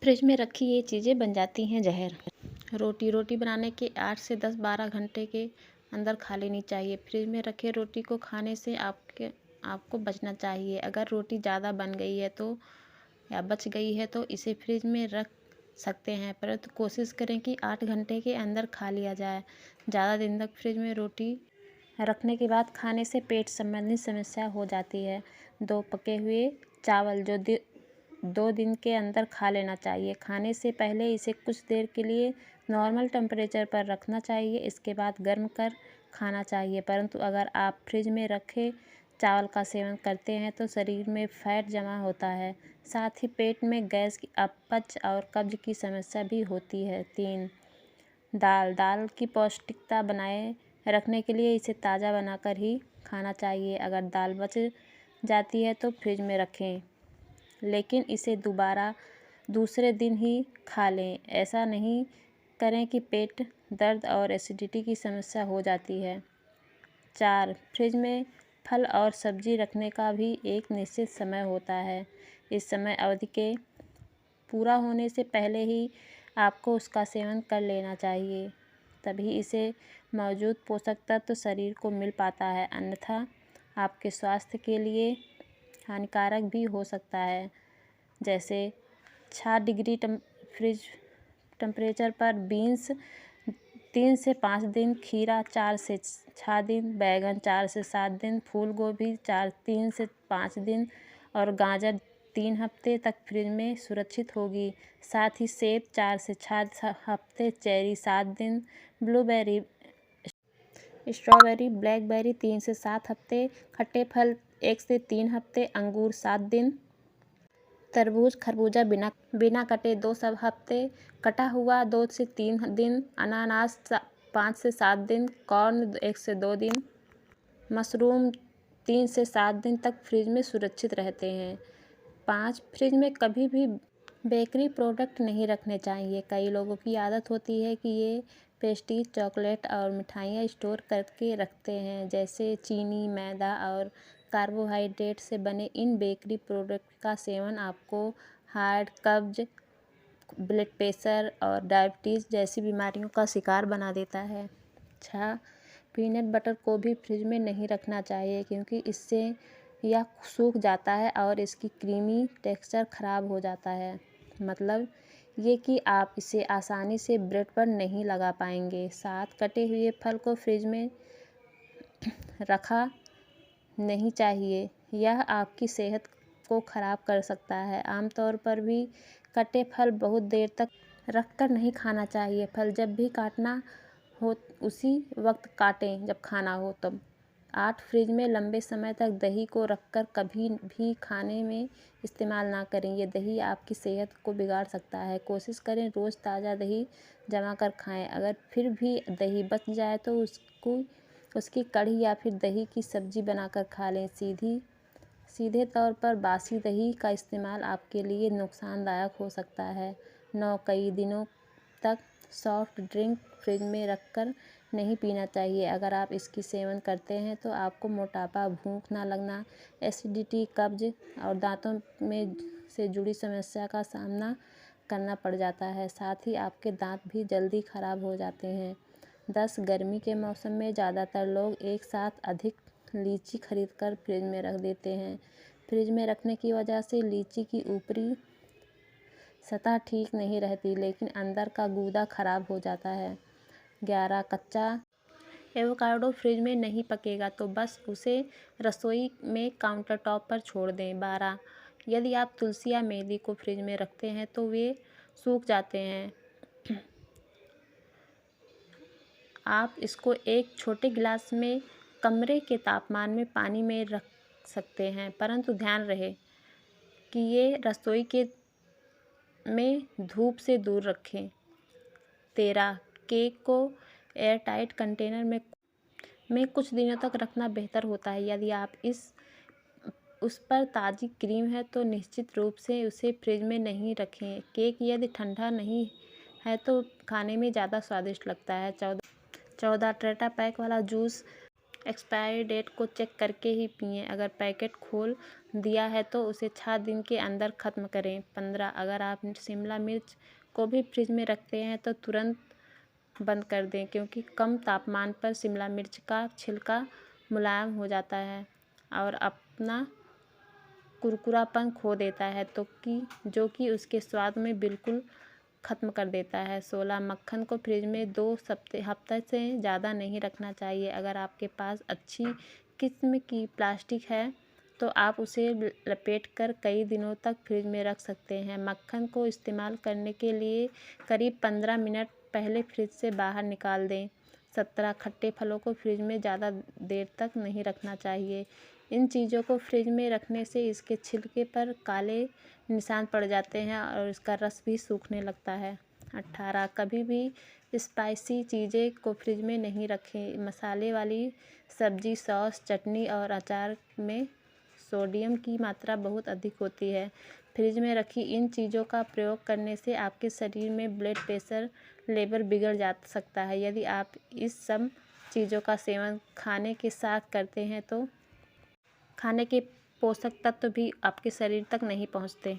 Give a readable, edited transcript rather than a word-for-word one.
Fridge में रखी ये चीज़ें बन जाती हैं जहर। रोटी बनाने के 8 से 10-12 घंटे के अंदर खा लेनी चाहिए। फ्रिज में रखे रोटी को खाने से आपको बचना चाहिए। अगर रोटी ज़्यादा बन गई है तो या बच गई है तो इसे फ्रिज में रख सकते हैं, परंतु कोशिश करें कि 8 घंटे के अंदर खा लिया जाए। ज़्यादा दिन तक फ्रिज में रोटी रखने के बाद खाने से पेट संबंधी समस्या हो जाती है। 2 पके हुए चावल जो 2 दिन के अंदर खा लेना चाहिए। खाने से पहले इसे कुछ देर के लिए नॉर्मल टेम्परेचर पर रखना चाहिए, इसके बाद गर्म कर खाना चाहिए। परंतु अगर आप फ्रिज में रखे चावल का सेवन करते हैं तो शरीर में फैट जमा होता है, साथ ही पेट में गैस की अपच और कब्ज की समस्या भी होती है। 3, दाल की पौष्टिकता बनाए रखने के लिए इसे ताज़ा बनाकर ही खाना चाहिए। अगर दाल बच जाती है तो फ्रिज में रखें, लेकिन इसे दूसरे दिन ही खा लें। ऐसा नहीं करें कि पेट दर्द और एसिडिटी की समस्या हो जाती है। 4, फ्रिज में फल और सब्जी रखने का भी एक निश्चित समय होता है। इस समय अवधि के पूरा होने से पहले ही आपको उसका सेवन कर लेना चाहिए, तभी इसे मौजूद पोषक तत्व शरीर को मिल पाता है, अन्यथा आपके स्वास्थ्य के लिए हानिकारक भी हो सकता है। जैसे 6 डिग्री फ्रिज टेम्परेचर पर बीन्स 3 से 5 दिन, खीरा 4 से 6 दिन, बैंगन 4 से 7 दिन, फूल गोभी 3 से 5 दिन और गाजर 3 हफ्ते तक फ्रिज में सुरक्षित होगी। साथ ही सेब 4 से 6 हफ्ते, चेरी 7 दिन, ब्लूबेरी, स्ट्रॉबेरी, ब्लैकबेरी 3 से 7 हफ्ते, खट्टे फल 1 से 3 हफ्ते, अंगूर 7 दिन, तरबूज खरबूजा बिना कटे 2 सब हफ्ते, कटा हुआ 2 से 3 दिन, अनानास 5 से 7 दिन, कॉर्न 1 से 2 दिन, मशरूम 3 से 7 दिन तक फ्रिज में सुरक्षित रहते हैं। 5, फ्रिज में कभी भी बेकरी प्रोडक्ट नहीं रखने चाहिए। कई लोगों की आदत होती है कि ये पेस्ट्री, चॉकलेट और मिठाइयाँ स्टोर करके रखते हैं, जैसे चीनी, मैदा और कार्बोहाइड्रेट से बने इन बेकरी प्रोडक्ट का सेवन आपको हार्ट, कब्ज, ब्लड प्रेशर और डायबिटीज़ जैसी बीमारियों का शिकार बना देता है। 6, पीनट बटर को भी फ्रिज में नहीं रखना चाहिए, क्योंकि इससे यह सूख जाता है और इसकी क्रीमी टेक्सचर ख़राब हो जाता है। मतलब ये कि आप इसे आसानी से ब्रेड पर नहीं लगा पाएंगे। 7, कटे हुए फल को फ्रिज में रखा नहीं चाहिए, यह आपकी सेहत को ख़राब कर सकता है। आमतौर पर भी कटे फल बहुत देर तक रखकर नहीं खाना चाहिए। फल जब भी काटना हो उसी वक्त काटें जब खाना हो तब। 8, फ्रिज में लंबे समय तक दही को रखकर कभी भी खाने में इस्तेमाल ना करें, ये दही आपकी सेहत को बिगाड़ सकता है। कोशिश करें रोज़ ताज़ा दही जमा कर खाएं। अगर फिर भी दही बच जाए तो उसकी कढ़ी या फिर दही की सब्ज़ी बनाकर खा लें। सीधे तौर पर बासी दही का इस्तेमाल आपके लिए नुकसानदायक हो सकता है। 9, कई दिनों तक सॉफ्ट ड्रिंक फ्रिज में रखकर नहीं पीना चाहिए। अगर आप इसकी सेवन करते हैं तो आपको मोटापा, भूख ना लगना, एसिडिटी, कब्ज और दांतों में से जुड़ी समस्या का सामना करना पड़ जाता है। साथ ही आपके दांत भी जल्दी खराब हो जाते हैं। 10, गर्मी के मौसम में ज़्यादातर लोग एक साथ अधिक लीची खरीदकर फ्रिज में रख देते हैं। फ्रिज में रखने की वजह से लीची की ऊपरी सतह ठीक नहीं रहती, लेकिन अंदर का गूदा खराब हो जाता है। 11, कच्चा एवोकाडो फ्रिज में नहीं पकेगा तो बस उसे रसोई में काउंटर टॉप पर छोड़ दें। 12, यदि आप तुलसी या मेथी को फ्रिज में रखते हैं तो वे सूख जाते हैं। आप इसको एक छोटे गिलास में कमरे के तापमान में पानी में रख सकते हैं, परंतु ध्यान रहे कि ये रसोई में धूप से दूर रखें। 13, केक को एयरटाइट कंटेनर में कुछ दिनों तक रखना बेहतर होता है। यदि आप उस पर ताज़ी क्रीम है तो निश्चित रूप से उसे फ्रिज में नहीं रखें। केक यदि ठंडा नहीं है तो खाने में ज़्यादा स्वादिष्ट लगता है। 14, टेट्रा पैक वाला जूस एक्सपायरी डेट को चेक करके ही पिएं। अगर पैकेट खोल दिया है तो उसे 6 दिन के अंदर ख़त्म करें। 15 अगर आप शिमला मिर्च को भी फ्रिज में रखते हैं तो तुरंत बंद कर दें, क्योंकि कम तापमान पर शिमला मिर्च का छिलका मुलायम हो जाता है और अपना कुरकुरापन खो देता है, जो कि उसके स्वाद में बिल्कुल ख़त्म कर देता है। 16 मक्खन को फ्रिज में 2 हफ्ते से ज़्यादा नहीं रखना चाहिए। अगर आपके पास अच्छी किस्म की प्लास्टिक है तो आप उसे लपेट कर कई दिनों तक फ्रिज में रख सकते हैं। मक्खन को इस्तेमाल करने के लिए करीब 15 मिनट पहले फ्रिज से बाहर निकाल दें। 17 खट्टे फलों को फ्रिज में ज़्यादा देर तक नहीं रखना चाहिए। इन चीज़ों को फ्रिज में रखने से इसके छिलके पर काले निशान पड़ जाते हैं और इसका रस भी सूखने लगता है। 18 कभी भी स्पाइसी चीज़ें को फ्रिज में नहीं रखें। मसाले वाली सब्जी, सॉस, चटनी और अचार में सोडियम की मात्रा बहुत अधिक होती है। फ्रिज में रखी इन चीज़ों का प्रयोग करने से आपके शरीर में ब्लड प्रेशर लेवल बिगड़ जा सकता है। यदि आप इस सब चीज़ों का सेवन खाने के साथ करते हैं तो खाने के पोषक तत्व भी आपके शरीर तक नहीं पहुंचते।